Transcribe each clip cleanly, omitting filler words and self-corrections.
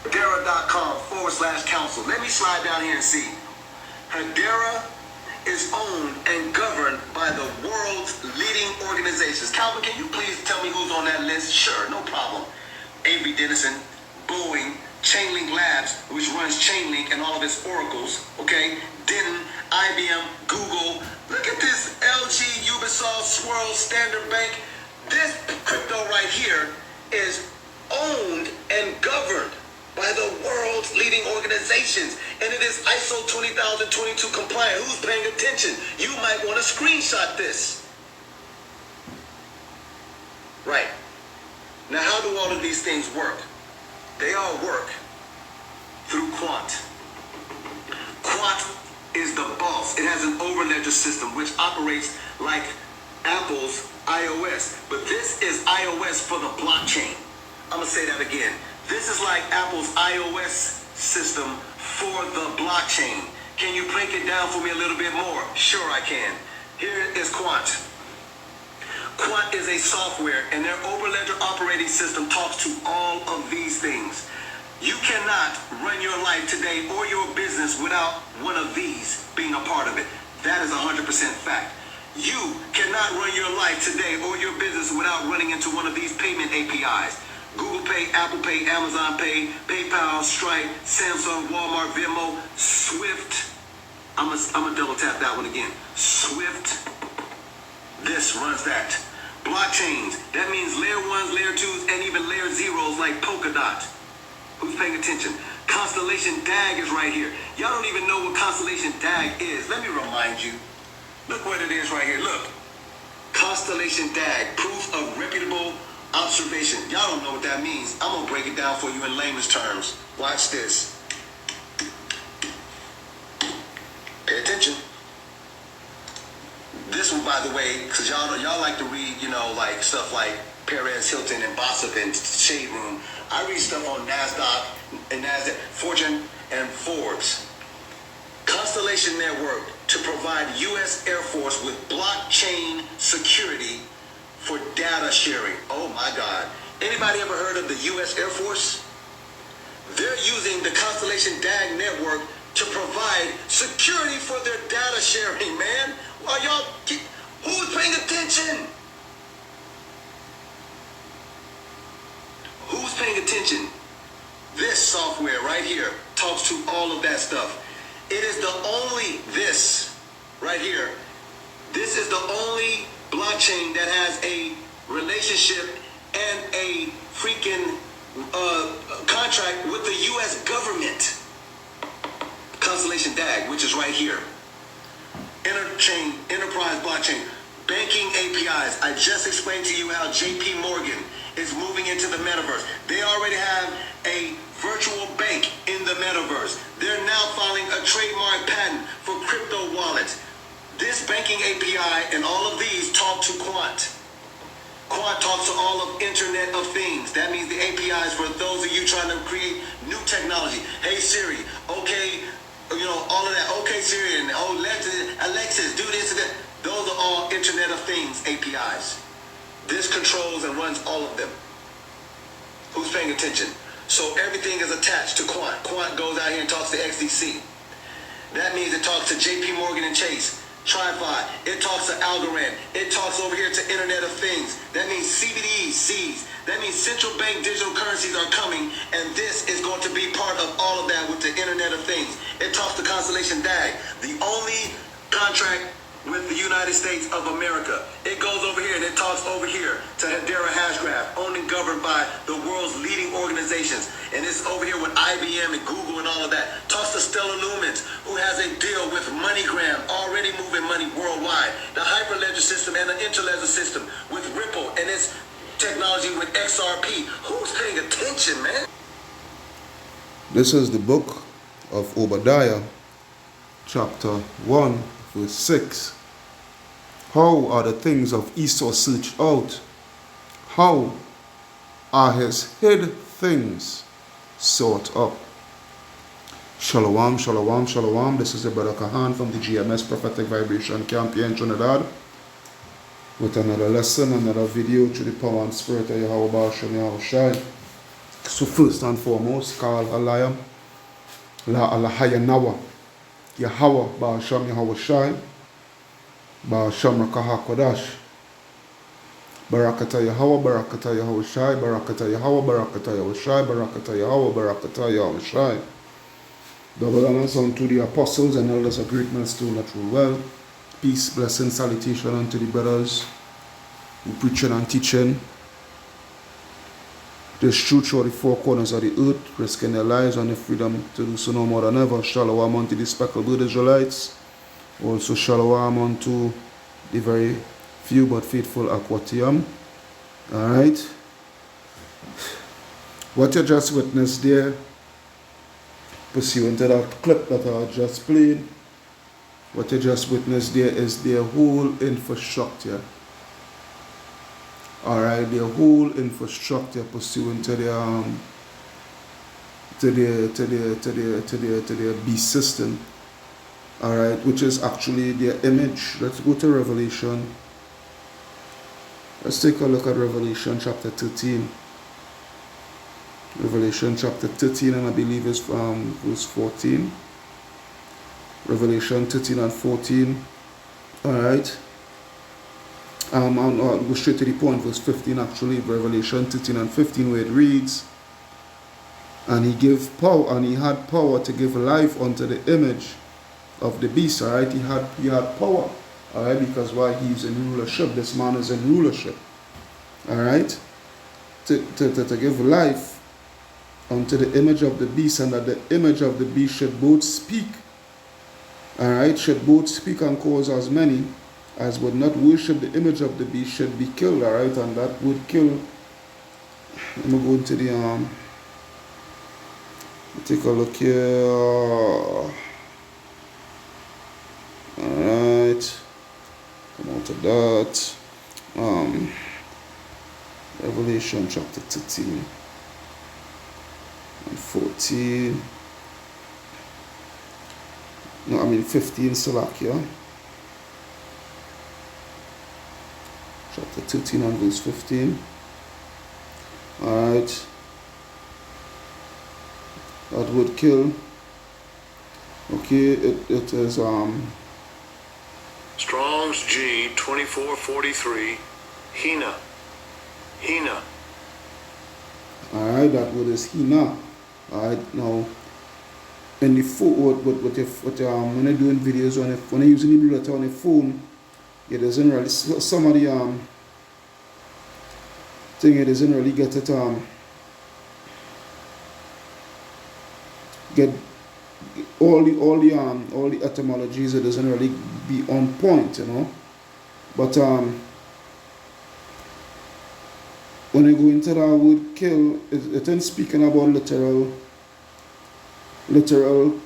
Hedera.com/council. Let me slide down here and see. Hedera is owned and governed by the world's leading organizations. Calvin, can you please tell me who's on that list? Sure, no problem. Avery Dennison, Boeing, Chainlink Labs, which runs Chainlink and all of its oracles, okay? Denton, IBM, Google. Look at this, LG, Ubisoft, Swirl, Standard Bank. This crypto right here is owned and governed by the world's leading organizations, and it is ISO 20022 compliant. Who's paying attention? You might want to screenshot this. Right. Now, how do all of these things work? They all work through Quant. Quant is the boss. It has an overledger system which operates like Apple's iOS, but this is iOS for the blockchain. I'm gonna say that again. This is like Apple's iOS system for the blockchain. Can you break it down for me a little bit more? Sure I can. Here is Quant. Quant is a software, and their overledger operating system talks to all of these things. You cannot run your life today or your business without one of these being a part of it. That is 100% fact. You cannot run your life today or your business without running into one of these payment APIs. Google Pay, Apple Pay, Amazon Pay, PayPal, Stripe, Samsung, Walmart, Venmo, Swift. I'm gonna double tap that one again. Swift. This runs that. Blockchains. That means layer ones, layer twos, and even layer zeros like Polkadot. Who's paying attention? Constellation DAG is right here. Y'all don't even know what Constellation DAG is. Let me remind you. Look what it is right here. Look. Constellation DAG, proof of reputable observation. Y'all don't know what that means. I'm gonna break it down for you in layman's terms. Watch this. Pay attention. This one, by the way, because y'all like to read, like stuff like Perez, Hilton, and Bossip and Shade Room. I read stuff on NASDAQ, Fortune, and Forbes. Constellation Network to provide U.S. Air Force with blockchain security for data sharing. Oh my God. Anybody ever heard of the U.S. Air Force? They're using the Constellation DAG network to provide security for their data sharing, man. Are y'all, who's paying attention? Who's paying attention? This software right here talks to all of that stuff. It is the only, this right here, this is the only blockchain that has a relationship and a freaking contract with the U.S. government. Constellation DAG, which is right here. Enterprise blockchain, banking APIs. I just explained to you how JP Morgan is moving into the metaverse. They already have a virtual bank in the metaverse. They're now filing a trademark patent for crypto wallets. This banking API and all of these talk to Quant. Quant talks to all of Internet of Things. That means the APIs for those of you trying to create new technology. Hey Siri, okay, all of that. Okay Siri and Alexis, do this and that. Those are all Internet of Things APIs. This controls and runs all of them. Who's paying attention? So everything is attached to Quant. Quant goes out here and talks to XDC. That means it talks to JP Morgan and Chase. TriFi, it talks to Algorand, it talks over here to Internet of Things. That means CBDs, Cs. That means central bank digital currencies are coming, and this is going to be part of all of that with the Internet of Things. It talks to Constellation DAG, the only contract with the United States of America. It goes over here and it talks over here to Hedera Hashgraph, owned and governed by the world's leading organizations. And it's over here with IBM and Google and all of that. Talks to Stellar Lumens, who has a deal with MoneyGram, already moving money worldwide. The Hyperledger system and the Interledger system with Ripple and its technology with XRP. Who's paying attention, man? This is the book of Obadiah, chapter 1, verse 6. How are the things of Esau searched out? How are his hid things sought up? Shalom, shalom, shalom. This is your brother Kahan from the GMS Prophetic Vibration Camp here in Trinidad with another lesson, another video through the power and spirit of Yahweh Bashem Yahushai. So first and foremost, call Alayam, La Alahayanawa, Yahweh, Ba'asham Yahweh Shai, Ba'asham Rakahakodash, Barakata Yahweh, Barakata Yahweh Shai, Barakata Yahweh, Barakata Yahweh Shai, Barakata Yahweh, Barakata Yahweh Shai. Double honors unto the apostles and elders of great milestone that rule well. Peace, blessing, salutation unto the brothers who preaching and teaching this truth through the four corners of the earth, risking their lives and their freedom to do so no more than ever. Shalom unto the speckled Israelites. Also shalom unto the very few but faithful Akwatiam. Alright. What you just witnessed there, pursuant to that clip that I just played, what you just witnessed there is their whole infrastructure. Alright, their whole infrastructure pursuant to their beast system. Alright, which is actually their image. Let's go to Revelation. Let's take a look at Revelation chapter 13. Revelation chapter 13, and I believe it's from verse 14. Revelation 13 and 14. Alright. I'll go straight to the point, verse 15 actually, Revelation 13 and 15, where it reads, and he gave power, and he had power to give life unto the image of the beast. Alright, he had power. Alright, because why? He's in rulership. This man is in rulership. Alright, to give life unto the image of the beast, and that the image of the beast should both speak. Alright, should both speak and cause as many as would not worship the image of the beast should be killed. Alright, and that would kill. Let me go into the take a look here. Alright, come out of that. Revelation chapter 13 and 14. No, I mean 15, Salakia. Chapter 13 and verse 15. Alright. That would kill. Okay, it is Strong's G 2443 Hina. Alright, that word is Hina. Alright, now in the phone, when you're doing videos on it, when you're using the blue letter on the phone, it doesn't really, some of the thing, it doesn't really get it get all the etymologies, it doesn't really be on point, you know. But when I go into that word kill, it ain't speaking about literal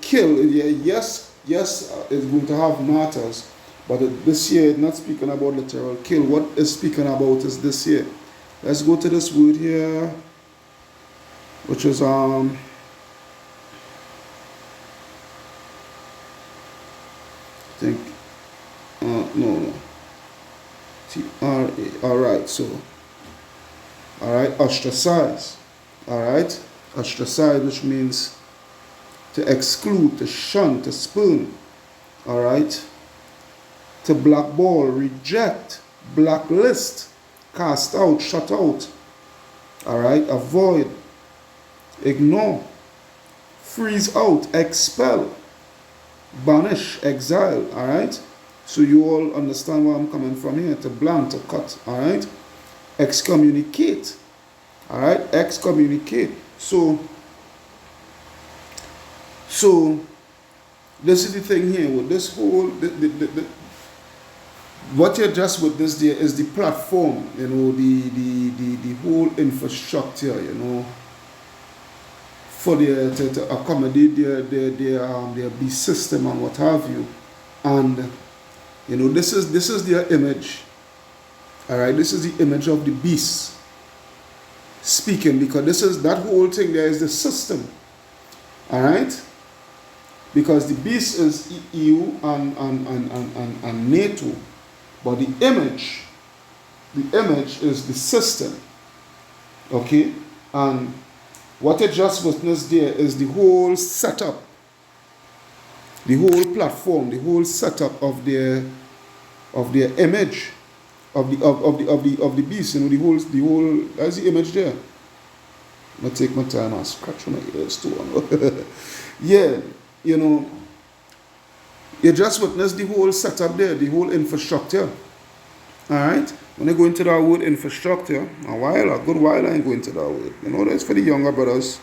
kill. Yes, it's going to have matters, but this year it's not speaking about literal kill. What it's speaking about is this here. Let's go to this word here, which is I think no T-R-A. Alright, so ostracize. Alright, ostracize, which means to exclude, to shun, to spurn. Alright, to blackball, reject, blacklist, cast out, shut out. Alright, avoid, ignore, freeze out, expel, banish, exile. Alright, so you all understand where I'm coming from here. To blank, to cut. Alright, excommunicate. Alright, excommunicate. So this is the thing here with this whole what you just with this there is the platform, you know, the whole infrastructure, you know, for their to accommodate their beast system and what have you. And you know, this is their image. Alright, this is the image of the beast speaking, because this is that whole thing there is the system. Alright? Because the beast is EU and NATO, but the image is the system. Okay? And What you just witnessed there is the whole setup, the whole platform, the whole setup of their image of the beast. You know, the whole. That's the image there. I'm gonna take my time and scratch my ears too. Yeah, you know, you just witnessed the whole setup there, the whole infrastructure. All right. When I go into that word infrastructure, a good while I ain't go into that word. You know, that's for the younger brothers.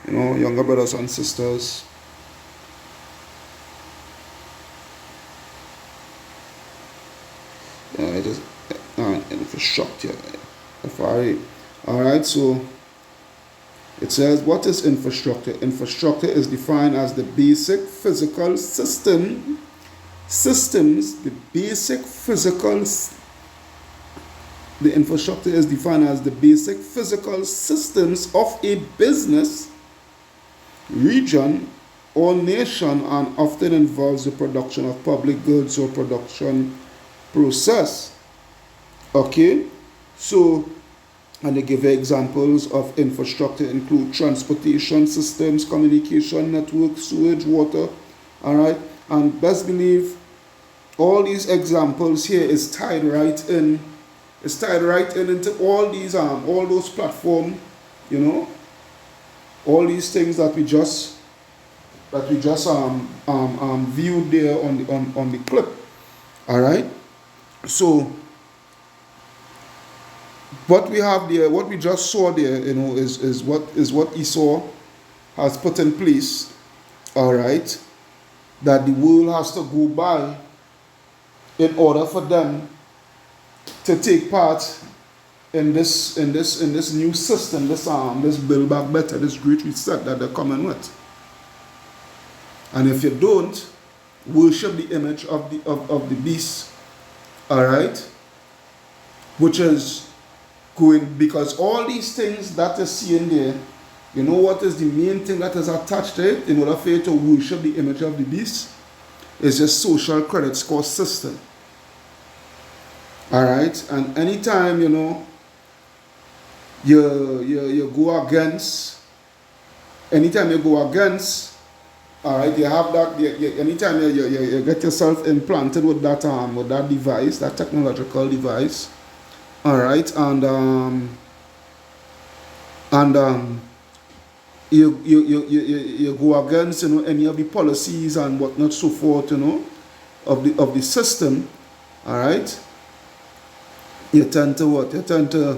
You know, younger brothers and sisters. Yeah, just infrastructure. All right. So it says, what is infrastructure? Infrastructure is defined as the basic physical systems, the basic physical. The infrastructure is defined as the basic physical systems of a business, region, or nation, and often involves the production of public goods or production process. Okay, so, and they give examples of infrastructure include transportation systems, communication networks, sewage, water. All right, and best believe all these examples here is tied right in. It's tied right in into all these all those platform, you know, all these things that we just viewed there on the clip. All right, so what we have there, what we just saw there, you know, is what Esau has put in place. All right, that the world has to go by in order for them to take part in this new system, this build back better, this great reset that they're coming with. And if you don't worship the image of the beast, all right, which is going, because all these things that you see in there, you know what is the main thing that is attached to it in order for you to worship the image of the beast? Is a social credit score system. All right, and anytime, you know, you go against, anytime you go against, all right, you have that. Anytime you get yourself implanted with that device, that technological device, all right, and you go against, you know, any of the policies and whatnot, so forth, you know, of the system, all right. You tend to what? You tend to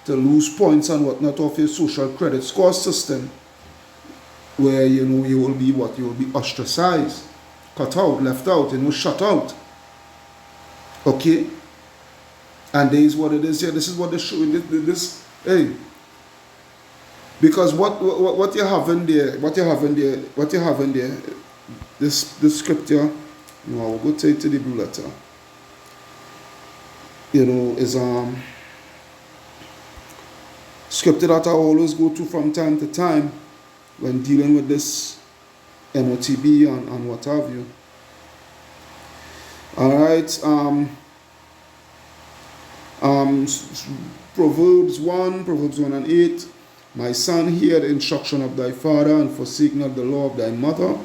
lose points and whatnot of your social credit score system, where, you know, you will be what? You will be ostracized, cut out, left out, you know, shut out. Okay? And this is what it is here. This is what they're showing. This hey. Because what you have in there, this scripture, you know, I will go take to the blue letter. You know, is scripture that I always go to from time to time when dealing with this MOTB and what have you. All right, Proverbs 1 and 8. My son, hear the instruction of thy father, and forsake not the law of thy mother,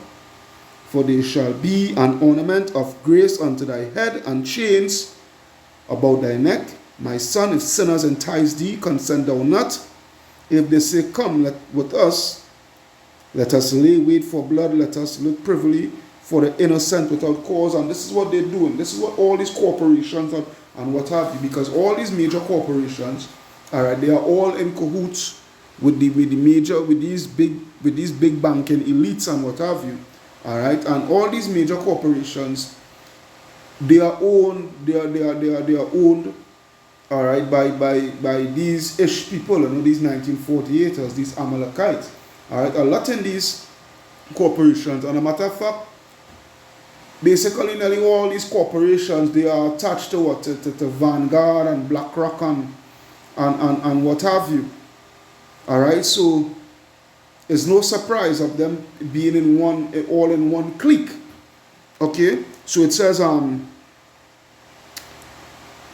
for they shall be an ornament of grace unto thy head, and chains about thy neck. My son, if sinners entice thee, consent thou not. If they say, come with us, let us lay wait for blood, let us look privily for the innocent without cause. And this is what they're doing. This is what all these corporations and what have you, because all these major corporations, all right, they are all in cahoots with these big banking elites and what have you. All right, and all these major corporations, they are owned, all right, by these Ish people, you know, these 1948ers, these Amalekites. All right, a lot in these corporations, and a matter of fact, basically nearly all these corporations, they are attached to what? To Vanguard and BlackRock and what have you. All right, so it's no surprise of them being all in one clique. Okay, so it says all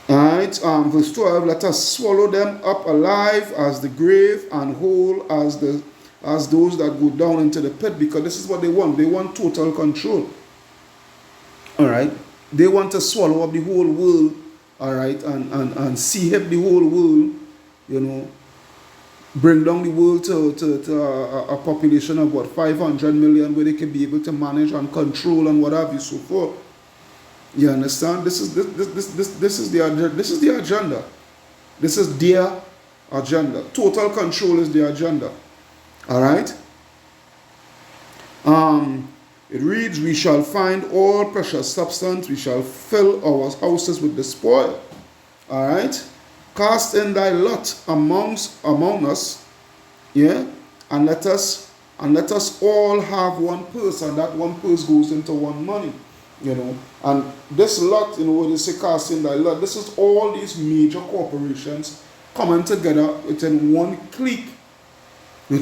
right, right, verse 12, let us swallow them up alive as the grave and whole as those that go down into the pit, because this is what they want. They want total control. All right, they want to swallow up the whole world. All right, and see up the whole world, you know, bring down the world to a population of what, 500 million, where they can be able to manage and control and what have you, so forth. You understand? This is the agenda. This is their agenda. Total control is the agenda. All right. It reads, "We shall find all precious substance. We shall fill our houses with the spoil." All right. "Cast in thy lot among us, yeah, and let us all have one purse, and that one purse goes into one money." You know, and this lot, you know, when they say cast in thy lot, this is all these major corporations coming together within one clique, to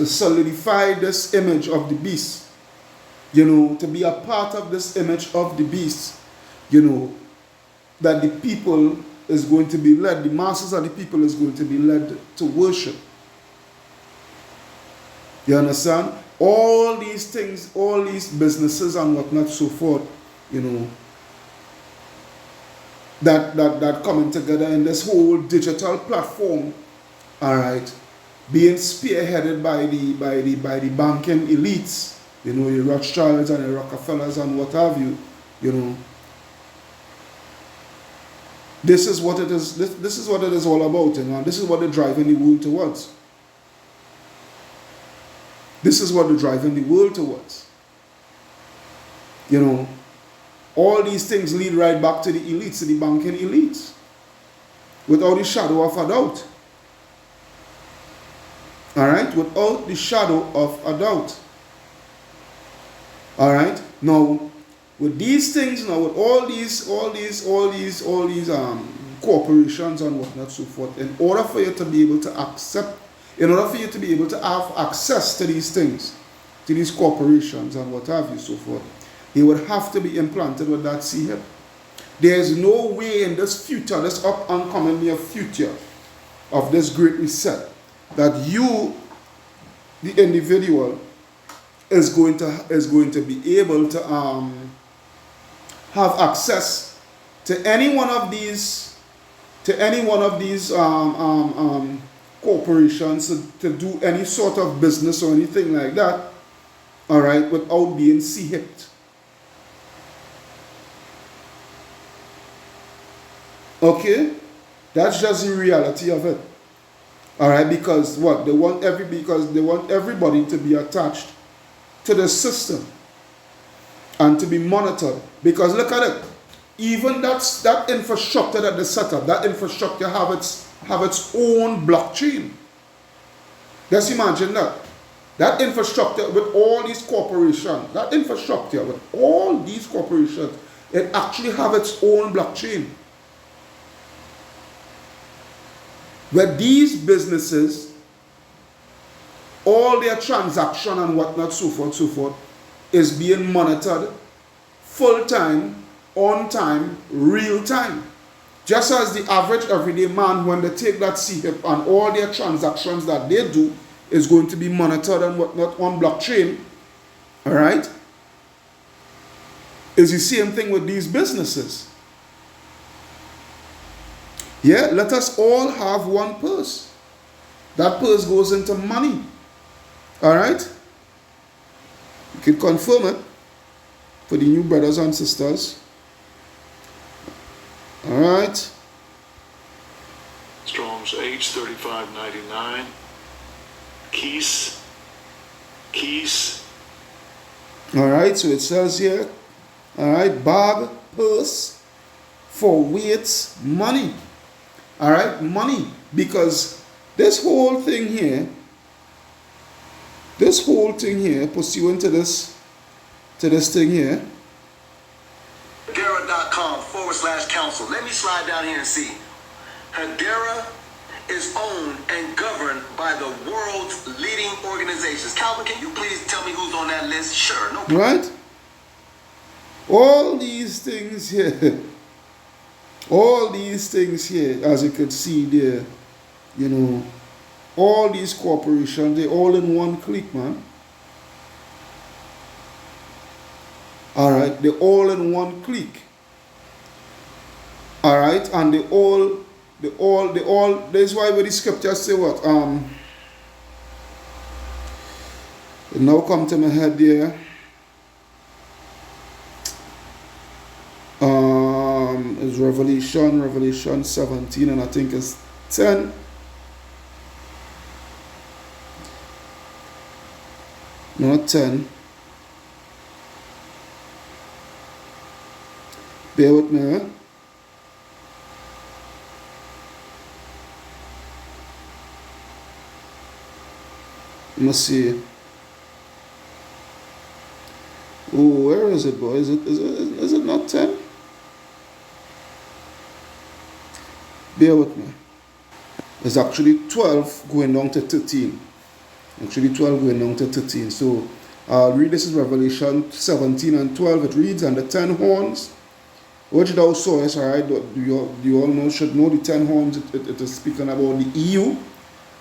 solidify this image of the beast. You know, to be a part of this image of the beast. You know, that the people is going to be led, the masses of the people is going to be led to worship. You understand? All these things, all these businesses and whatnot, so forth, you know, that coming together in this whole digital platform, all right, being spearheaded by the banking elites, you know, the Rothschilds and the Rockefellers and what have you, you know. This is what it is. This is what it is all about, you know. And this is what they're driving the world towards. This is what they're driving the world towards. You know, all these things lead right back to the elites, to the banking elites, without a shadow of a doubt. All right, without the shadow of a doubt. All right. Now, with these things, now with all these corporations and whatnot, so forth, in order for you to be able to accept, in order for you to be able to have access to these things, to these corporations and what have you, so forth, they would have to be implanted with that CHIP. There is no way in this future, this up and coming near future of this great reset, that you, the individual, is going to be able to have access to any one of these corporations to do any sort of business or anything like that, all right, without being C-hipped. Okay, that's just the reality of it. All right, because what they want everybody to be attached to the system and to be monitored. Because look at it, even that infrastructure that they set up, that infrastructure have its own blockchain. Just imagine that. That infrastructure with all these corporations, it actually have its own blockchain. Where these businesses, all their transaction and whatnot, so forth, is being monitored full time, on time, real time. Just as the average everyday man, when they take that CHIP and all their transactions that they do is going to be monitored and whatnot on blockchain, all right, is the same thing with these businesses. Yeah, let us all have one purse. That purse goes into money. All right? You can confirm it for the new brothers and sisters. All right? Strong's H3599. Keys. All right, so it says here, all right, bag, purse, for weights, money. All right, money, because this whole thing here, pursuant to this thing here, Hedera.com/council. Let me slide down here and see. Hedera is owned and governed by the world's leading organizations. Calvin, can you please tell me who's on that list? Sure, no problem. right? All these things here, all these things here, as you could see there, you know, all these corporations, they all in one clique, man. Alright, they all in one clique. Alright, and they all, that's why when the scriptures say what? It now come to my head there. Is Revelation 17, and I think it's 10. Not 10. Bear with me, huh? Let me see. Oh, where is it, boy? Is it not 10? Bear with me. It's actually 12 going down to 13. Actually 12 going down to 13. So I'll read, this is Revelation 17 and 12. It reads, and the 10 horns which thou sawest, alright, you all know, should know the 10 horns, it is speaking about the EU,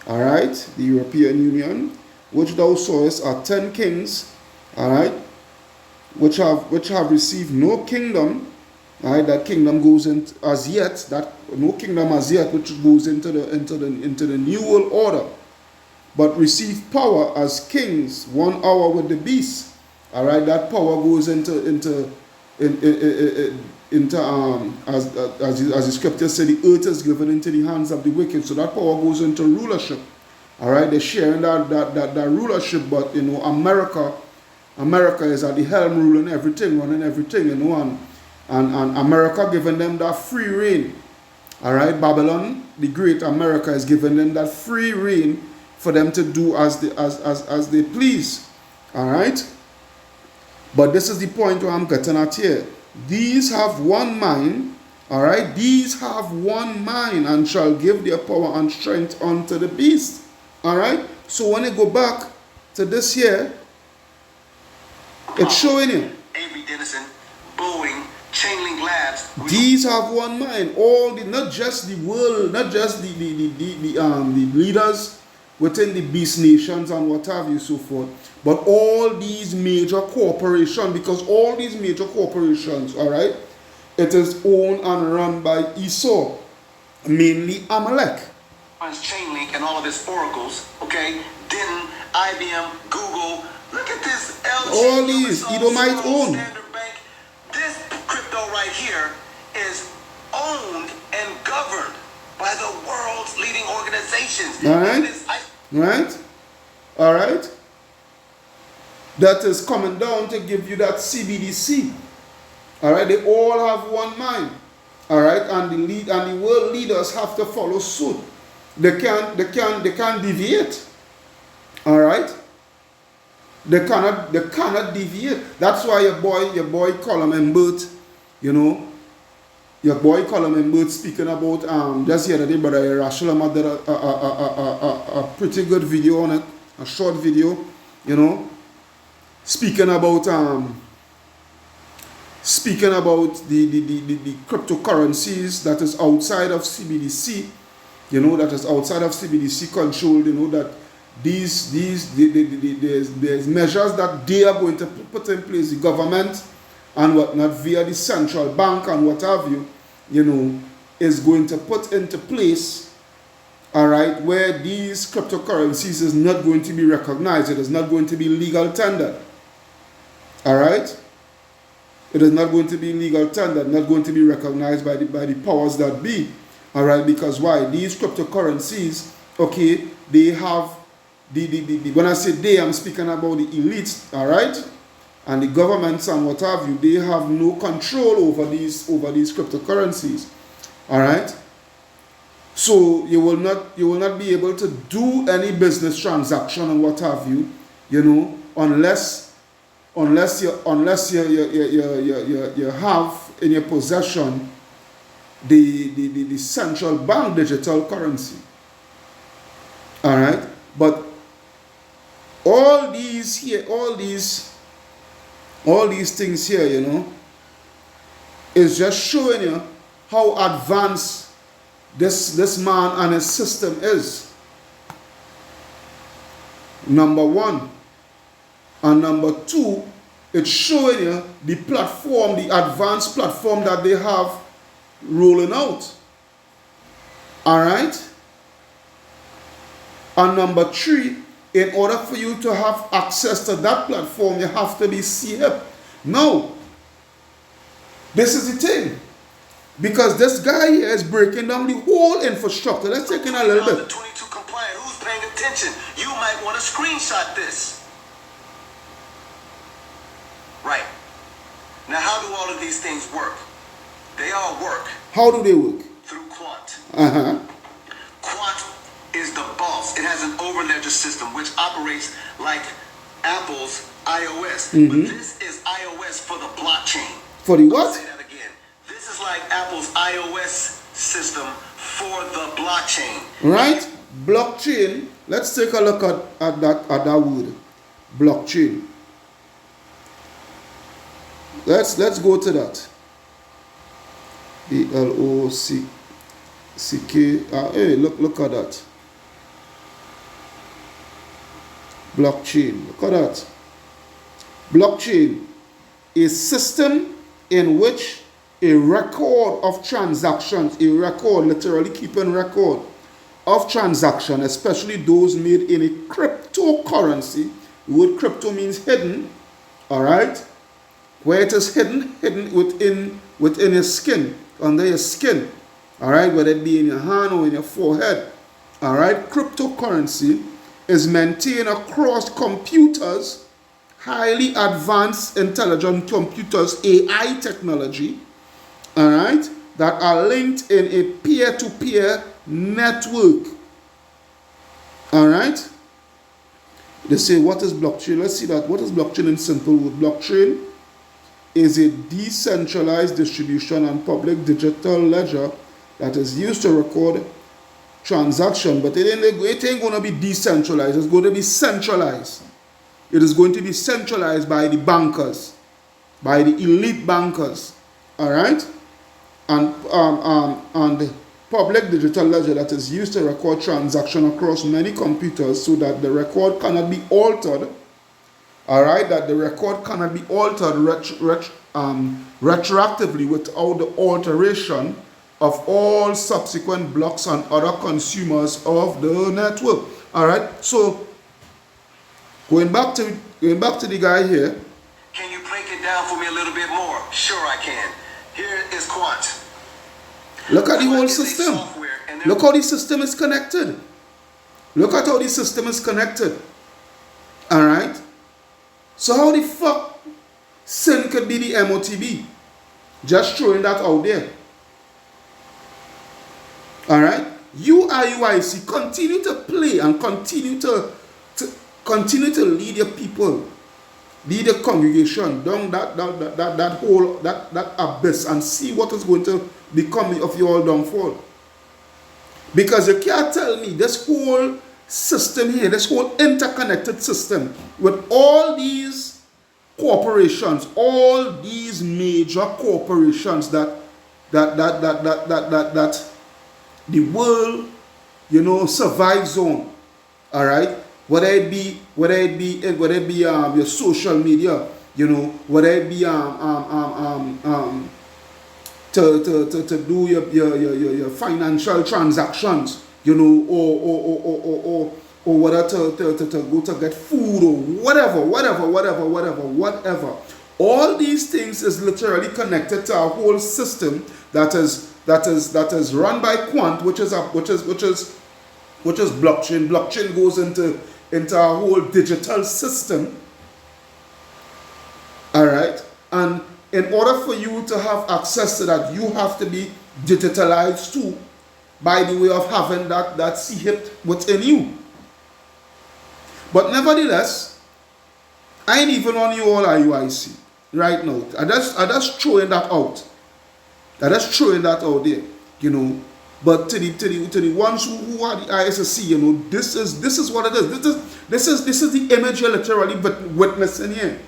alright, the European Union, which thou sawest are 10 kings, alright, which have received no kingdom, alright, that kingdom goes into as yet, that no kingdom as yet, which goes into the new world order, but receive power as kings 1 hour with the beast. Alright, that power goes as the scripture said, the earth is given into the hands of the wicked. So that power goes into rulership. Alright, they're sharing that rulership, but you know, America is at the helm ruling everything, running everything, you know, and America giving them that free reign. Alright, Babylon, the great America, is giving them that free reign for them to do as they please. Alright? But this is the point where I'm getting at here. These have one mind, alright? These have one mind and shall give their power and strength unto the beast. Alright? So when I go back to this here, it's showing you. Avery Dennison, Boeing, Chainlink Labs. These have one mind. All the, not just the world, not just the leaders within the beast nations and what have you, so forth, but all these major corporations, because all these major corporations, all right, it is owned and run by Esau, mainly Amalek. Chainlink and all of its oracles, okay? Denton, IBM, Google. Look at this LG. All these Edomite owned. Standard Bank. This crypto right here is owned and governed by the world's leading organizations. All right. Right? All right? That is coming down to give you that CBDC. All right? They all have one mind. All right? And the world leaders have to follow suit. They can't deviate. All right? They cannot deviate. That's why your boy Colum and Bert, you know, your boy Colum and Bert speaking about just the other day, Brother Rashulam did a pretty good video on it, a short video, you know, speaking about the cryptocurrencies that is outside of CBDC, you know, that is outside of CBDC control, you know, that there's measures that they are going to put in place, the government and whatnot, via the central bank and what have you, you know, is going to put into place, all right, where these cryptocurrencies is not going to be recognized. It is not going to be legal tender. All right? It is not going to be legal tender, not going to be recognized by the powers that be. All right? Because why? These cryptocurrencies, okay, they have when I say they, I'm speaking about the elites, all right? And the governments and what have you, they have no control over these cryptocurrencies. All right? So you will not be able to do any business transaction and what have you, you know, unless you have in your possession the central bank digital currency. All right? But all these things here, you know, is just showing you how advanced this man and his system is. Number one. And number two, it's showing you the platform, the advanced platform that they have rolling out. Alright? And number three, in order for you to have access to that platform, you have to be saved. Now, this is the thing. Because this guy here is breaking down the whole infrastructure. Let's take in a little bit. 22 compliant. Who's paying attention? You might want to screenshot this. Right. Now, how do all of these things work? They all work. How do they work? Through Quant. Uh-huh. Quant is the boss. It has an overledger system which operates like Apple's iOS. But this is iOS for the blockchain. For the I'll what? say that again. This is like Apple's iOS system for the blockchain. Right? Blockchain. Let's take a look at that word. Blockchain. Let's go to that. B-L-O-C-K. Hey, look at that. Blockchain. Look at that. Blockchain, a system in which a record of transactions, a record, literally keeping record of transactions, especially those made in a cryptocurrency. The word crypto means hidden, all right? Where it is hidden within your skin, under your skin, all right, whether it be in your hand or in your forehead, all right. Cryptocurrency is maintained across computers, highly advanced intelligent computers, AI technology, all right, that are linked in a peer-to-peer network, all right. They say, what is blockchain? Let's see that. What is blockchain in simple word? Blockchain is a decentralized distribution and public digital ledger that is used to record transaction, but it ain't going to be decentralized. It's going to be centralized. It is going to be centralized by the bankers, by the elite bankers, all right? And the public digital ledger that is used to record transaction across many computers so that the record cannot be altered. All right, that the record cannot be altered retroactively without the alteration of all subsequent blocks and other consumers of the network. All right, so going back to the guy here. Can you break it down for me a little bit more? Sure, I can. Here is Quant. Look at the whole system. Look how the system is connected. Look at how the system is connected. All right. So how the fuck sin could be the MOTB? Just throwing that out there. Alright? You IUIC continue to play and continue to lead your people, lead the congregation down that hole, that abyss, and see what is going to become of your downfall. Because you can't tell me this whole system here, this whole interconnected system with all these corporations, all these major corporations that the world, survives on, all right? Whether it be your social media, whether it be to do your financial transactions, or whether to go to get food or whatever. All these things is literally connected to a whole system that is run by Quant, which is blockchain. Blockchain goes into a whole digital system. All right, and in order for you to have access to that, you have to be digitalized too, by the way of having that C-hip within you. But nevertheless, I ain't even on you all IUIC right now. I just throwing that out. I just throwing that out there, But to the ones who are the ISSC, this is what it is. This is the image you're literally witnessing here.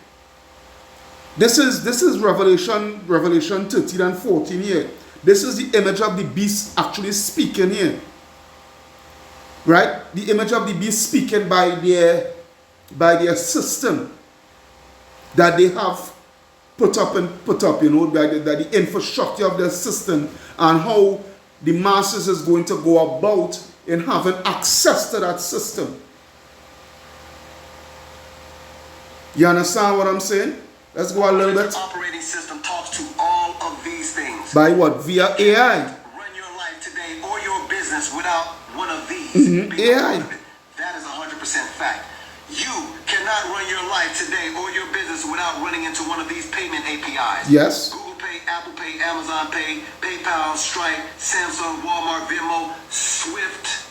This is Revelation 13 and 14 here. This is the image of the beast actually speaking here. Right? The image of the beast speaking by their system that they have put up, you know, that the infrastructure of their system, and how the masses is going to go about in having access to that system. You understand what I'm saying? Let's go a little bit. The operating system talks to all of these things. By what? Via AI. Run your life today or your business without one of these. AI. That is 100% fact. You cannot run your life today or your business without running into one of these payment APIs. Yes. Google Pay, Apple Pay, Amazon Pay, PayPal, Stripe, Samsung, Walmart, Venmo, Swift.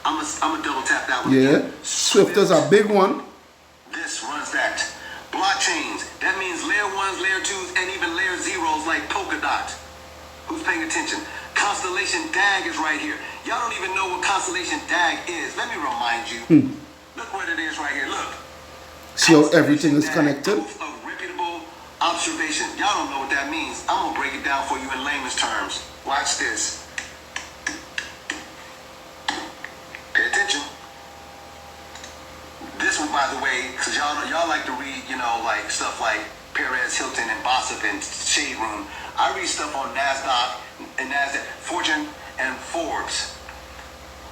I'm a double tap that one. Yeah. Again. Swift is a big one. This runs that. Blockchains. That means layer 1s, layer 2s, and even layer 0s like Polkadot. Who's paying attention? Constellation DAG is right here. Y'all don't even know what Constellation DAG is. Let me remind you. Look what it is right here. Look. See how everything is connected? Proof of reputable observation. Y'all don't know what that means. I'm going to break it down for you in layman's terms. Watch this. Pay attention. This one, by the way, because y'all like to read, you know, like stuff like Perez, Hilton, and Bossip and Shade Room. I read stuff on NASDAQ, Fortune, and Forbes.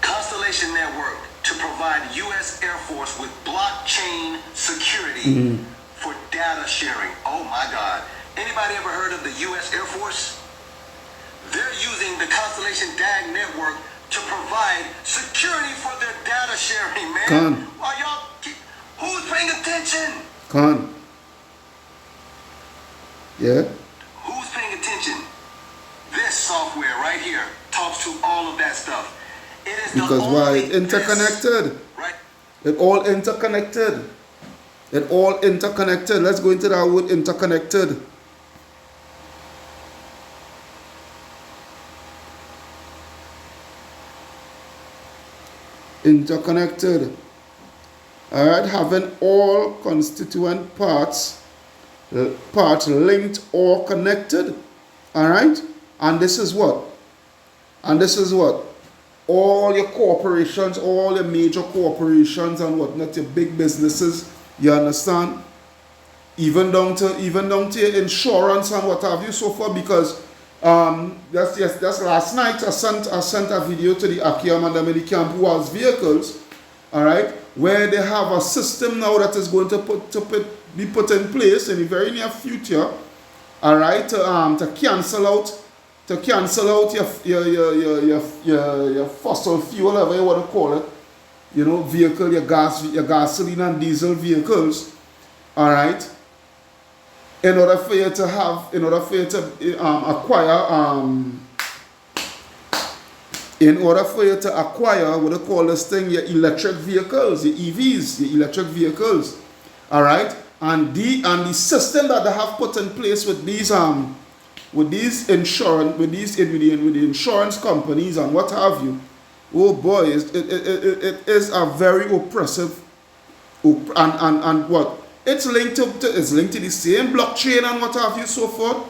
Constellation Network to provide U.S. Air Force with blockchain security for data sharing. Oh my God. Anybody ever heard of the U.S. Air Force? They're using the Constellation DAG network to provide security for their data sharing, man. While y'all, who's paying attention? Yeah. Who's paying attention? This software right here talks to all of that stuff. It is because why? It's interconnected. Right. It all interconnected. It all interconnected. Let's go into that word interconnected. Interconnected. Alright, having all constituent parts linked or connected. Alright? And this is what? All your corporations, all your major corporations and whatnot, your big businesses, you understand? Even down to your insurance and what have you so far, because that's last night I sent a video to the Akia Mandamini Camp who has vehicles, alright, where they have a system now that is going to be put in place in the very near future, alright, to cancel out your fossil fuel, whatever you want to call it, you know, vehicle, your gasoline and diesel vehicles, all right. In order for you to acquire what they call this thing, your electric vehicles, your EVs, your electric vehicles, all right. And the system that they have put in place with these with the insurance companies and what have you, oh boy, it is a very oppressive, and what it's linked to the same blockchain and what have you so forth.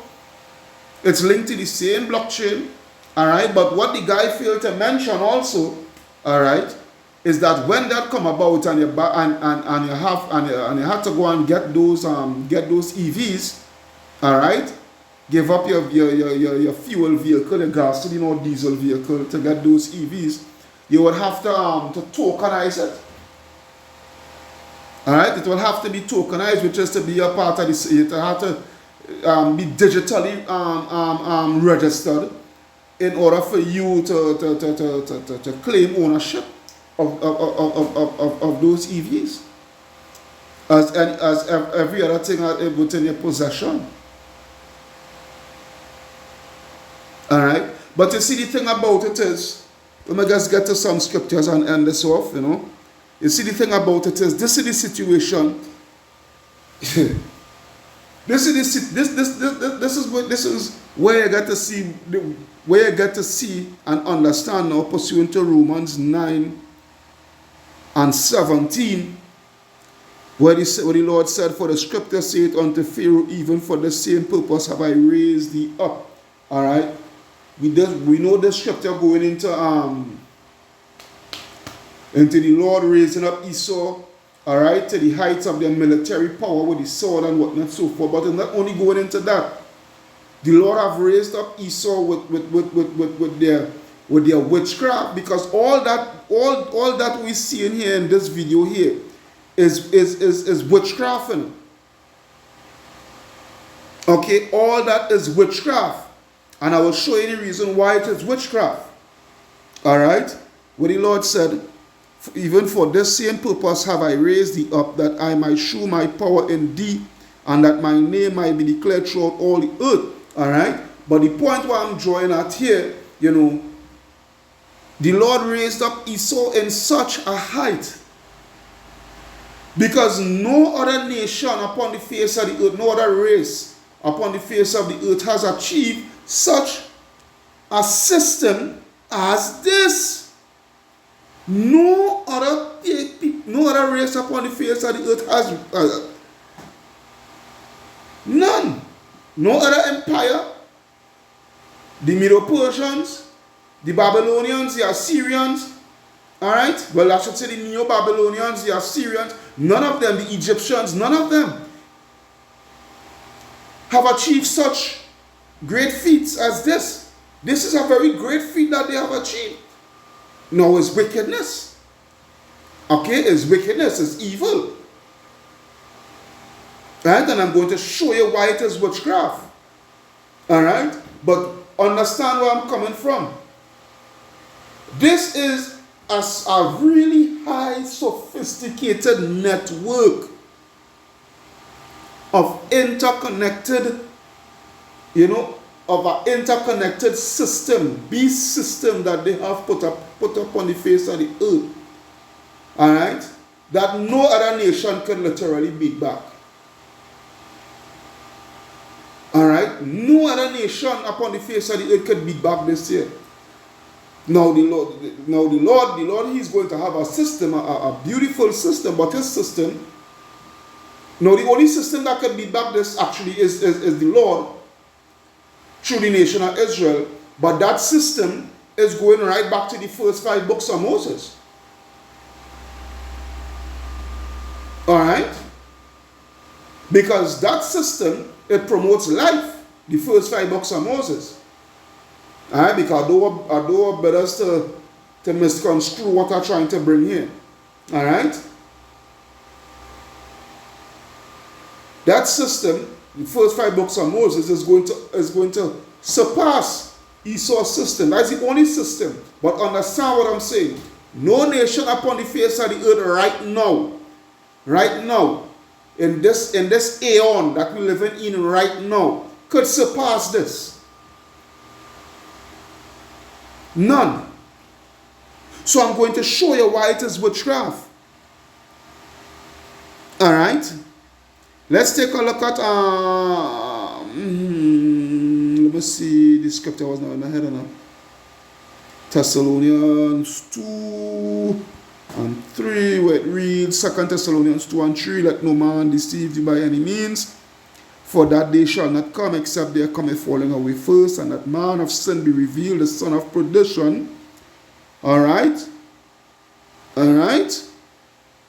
It's linked to the same blockchain, all right. But what the guy failed to mention also, all right, is that when that come about and you have to go and get those EVs, all right. Give up your fuel vehicle, your gasoline or diesel vehicle to get those EVs. You would have to tokenize it. Alright, it will have to be tokenized, which is to be a part of this. It will have to be digitally registered in order for you to claim ownership of those EVs. As every other thing within your possession. Alright, but you see the thing about it is, let me just get to some scriptures and end this off, you know. You see the thing about it is, this is the situation. This is where you get to see and understand now, pursuant to Romans 9 and 17, Where the Lord said, for the scripture saith unto Pharaoh, even for the same purpose have I raised thee up. Alright? We know the scripture going into the Lord raising up Esau, alright, to the heights of their military power with the sword and whatnot, so forth. But it's not only going into that. The Lord have raised up Esau with their witchcraft, because all that we see in here in this video here is witchcraft. Okay, all that is witchcraft. And I will show you the reason why it is witchcraft. Alright? What the Lord said, even for this same purpose have I raised thee up, that I might shew my power in thee, and that my name might be declared throughout all the earth. Alright? But the point where I'm drawing at here, the Lord raised up Esau in such a height, because no other nation upon the face of the earth, no other race upon the face of the earth has achieved such a system as this. No other race upon the face of the earth has none. No other empire. The Medo-Persians, the Babylonians, the Assyrians, alright? Well, I should say the Neo-Babylonians, the Assyrians, none of them, the Egyptians, none of them have achieved such great feats as this. This is a very great feat that they have achieved. No, it's wickedness. Okay, it's wickedness, it's evil. Right? And I'm going to show you why it is witchcraft. Alright? But understand where I'm coming from. This is a really high, sophisticated network of interconnected, of an interconnected system, beast system that they have put up on the face of the earth. Alright? That no other nation can literally beat back. Alright? No other nation upon the face of the earth can beat back this year. Now the Lord, He's going to have a system, a beautiful system, but His system, now the only system that can beat back this actually is the Lord through the nation of Israel. But that system is going right back to the first 5 books of Moses. Alright? Because that system, it promotes life, the first 5 books of Moses. Alright? Because I don't better to misconstrue what I'm trying to bring here. Alright? That system, the first 5 books of Moses, is going to surpass Esau's system. That's the only system. But understand what I'm saying. No nation upon the face of the earth right now, in this aeon that we're living in right now, could surpass this. None. So I'm going to show you why it is witchcraft. Alright? Let's take a look at, let me see, the scripture was not in my head enough. Thessalonians 2 and 3, where it reads, 2 Thessalonians 2 and 3, let no man deceive you by any means, for that day shall not come except there come a falling away first, and that man of sin be revealed, the son of perdition. Alright? Alright?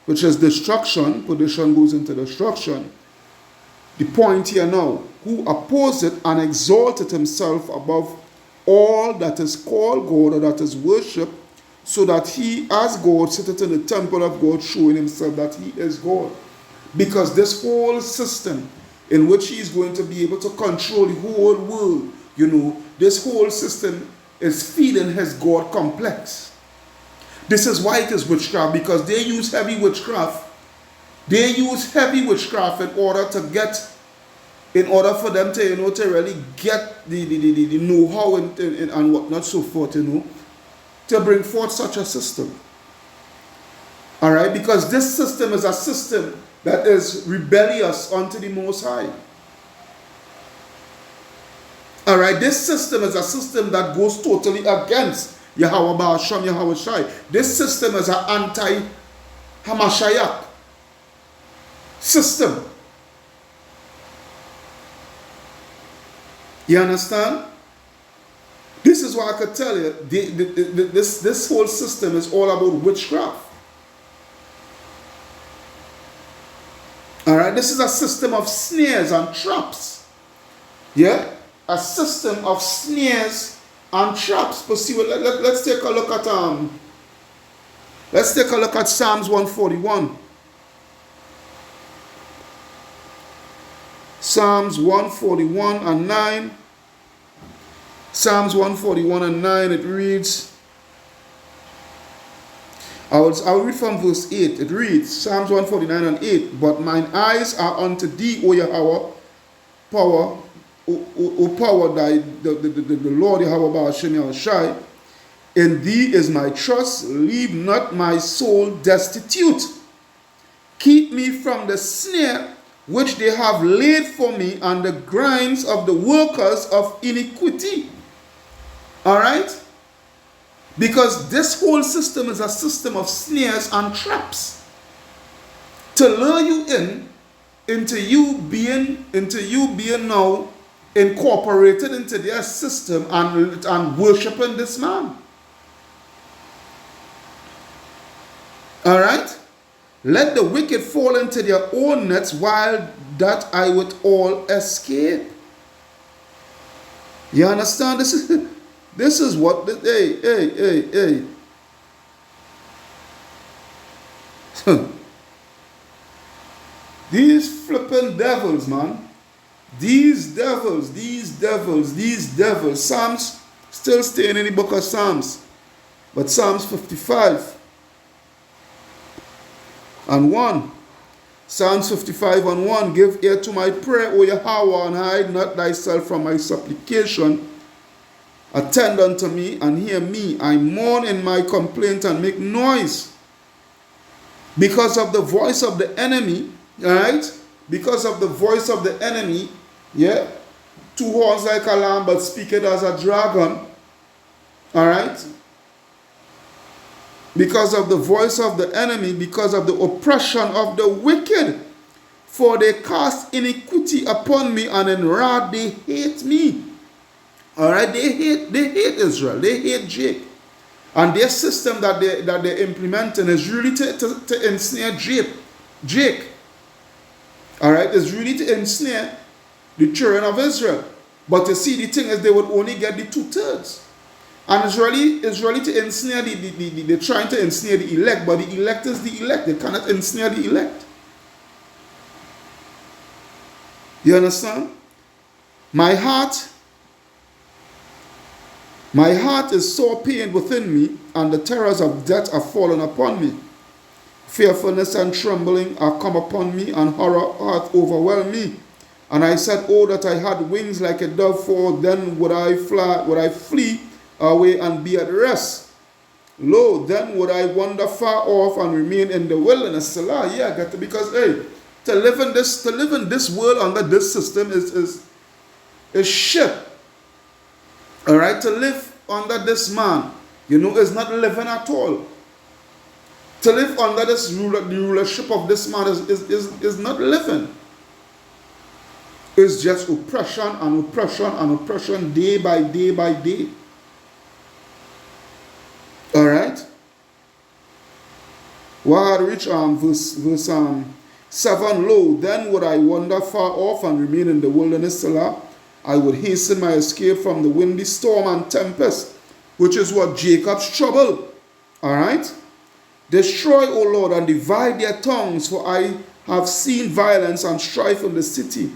Which is destruction. Perdition goes into destruction. The point here now, who opposeth and exalted himself above all that is called God or that is worshipped, so that he as God sitteth in the temple of God, showing himself that he is God. Because this whole system in which he is going to be able to control the whole world, this whole system is feeding his God complex. This is why it is witchcraft, because they use heavy witchcraft. They use heavy witchcraft in order for them to, to really get the know-how and whatnot, so forth, to bring forth such a system. Alright, because this system is a system that is rebellious unto the Most High. Alright, this system is a system that goes totally against Yahweh Ba'asham, Yahweh Shai. This system is an anti-Hamashiach. system. You understand? This is why I could tell you, this whole system is all about witchcraft. Alright, this is a system of snares and traps. Yeah? A system of snares and traps. But see, let's take a look at Psalms 141. Psalms 141 and 9. Psalms 141 and 9, it reads, I'll read from verse 8. It reads, Psalms 149 and 8, but mine eyes are unto thee, O Yahweh, power, O power, the Lord Yahweh Ba'ashem Yahushai. In thee is my trust, leave not my soul destitute. Keep me from the snare which they have laid for me, and the grinds of the workers of iniquity. Alright? Because this whole system is a system of snares and traps. To lure you into you being now incorporated into their system and worshiping this man. Alright? Let the wicked fall into their own nets, while that I would all escape. You understand? This is what, hey. These flipping devils, man. These devils. Psalms, still staying in the book of Psalms. But Psalms 55 and 1. Psalms 55 and 1. Give ear to my prayer, O Yahweh, and hide not thyself from my supplication. Attend unto me and hear me. I mourn in my complaint and make noise because of the voice of the enemy. Alright? Because of the voice of the enemy. Yeah? Two horns like a lamb, but speaketh as a dragon. Alright? Because of the voice of the enemy, because of the oppression of the wicked. For they cast iniquity upon me, and in wrath they hate me. Alright, they hate Israel, they hate Jake. And their system that they're implementing is really to ensnare Jake. Alright, it's really to ensnare the children of Israel. But you see, the thing is, they would only get the 2/3. And it's really to ensnare they're trying to ensnare the elect, but the elect is the elect. They cannot ensnare the elect. You understand? My heart is sore pained within me, and the terrors of death are fallen upon me. Fearfulness and trembling are come upon me, and horror hath overwhelmed me. And I said, oh, that I had wings like a dove, for then would I flee away and be at rest. Lo, then would I wander far off and remain in the wilderness. Salah, yeah, because to live in this world under this system is shit. Alright, to live under this man, is not living at all. To live under this the rulership of this man is not living. It's just oppression and oppression and oppression, day by day by day. Alright? Why reach verse 7. Lo, then would I wander far off and remain in the wilderness. Salah. I would hasten my escape from the windy storm and tempest, which is what Jacob's trouble. Alright? Destroy, O Lord, and divide their tongues, for I have seen violence and strife in the city.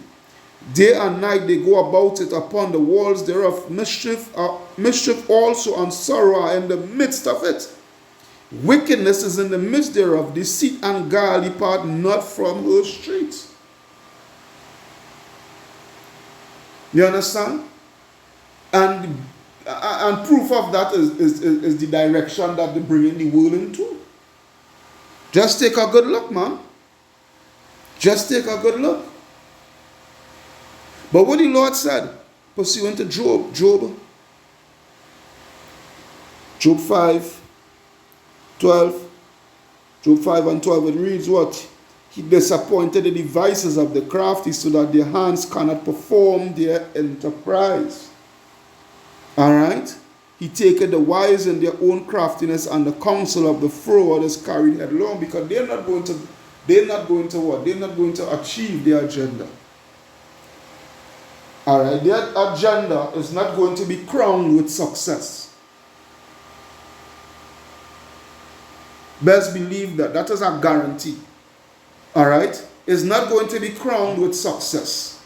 Day and night they go about it upon the walls thereof. Mischief also and sorrow are in the midst of it. Wickedness is in the midst thereof. Deceit and guile depart not from her streets. You understand? And proof of that is the direction that they're bringing the world into. Just take a good look, man. Just take a good look. But what the Lord said, pursuant to Job 5, 12, Job 5 and 12, it reads what? He disappointed the devices of the crafty so that their hands cannot perform their enterprise. Alright? He taketh the wise in their own craftiness, and the counsel of the froward is carried headlong, because they're not going to what? They're not going to achieve their agenda. Alright, their agenda is not going to be crowned with success. Best believe that. That is a guarantee. Alright? It's not going to be crowned with success.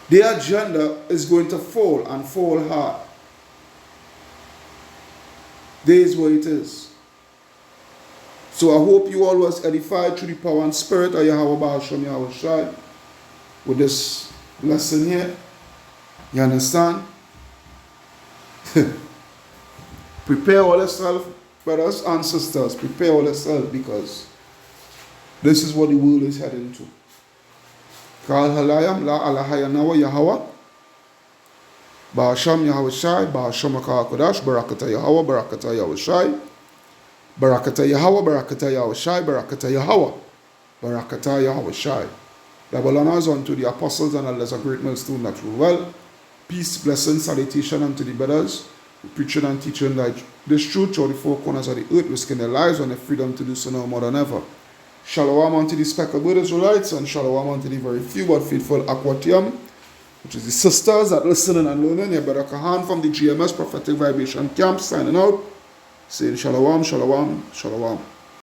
Their agenda is going to fall, and fall hard. There is what it is. So I hope you all was edified through the power and spirit of Yahweh Ba'asham Yahweh Shai with this lesson here. You understand? Prepare all yourself, brothers and sisters. Prepare all yourself, because this is what the world is heading to. Kal halayam la alahayanawa Yahweh Ba'asham Yahweh Shai Ba'asham HaKadosh Barakata Yahweh Barakata Yahweh Shai Barakata Yahweh Barakata Yahweh Shai Barakata Yahweh Barakata Yahweh Shai. Double honors unto the apostles and elders of great millstone that rule well. Peace, blessing, salutation unto the brothers who preaching and teaching like this truth or the four corners of the earth, risking their lives and their freedom to do so now more than ever. Shalom unto the speckled Israelites, and shalom unto the very few but faithful Aquatium, which is the sisters that listening and learning. Your brother Kahan from the GMS Prophetic Vibration Camp signing out, saying shalom, shalom, shalom.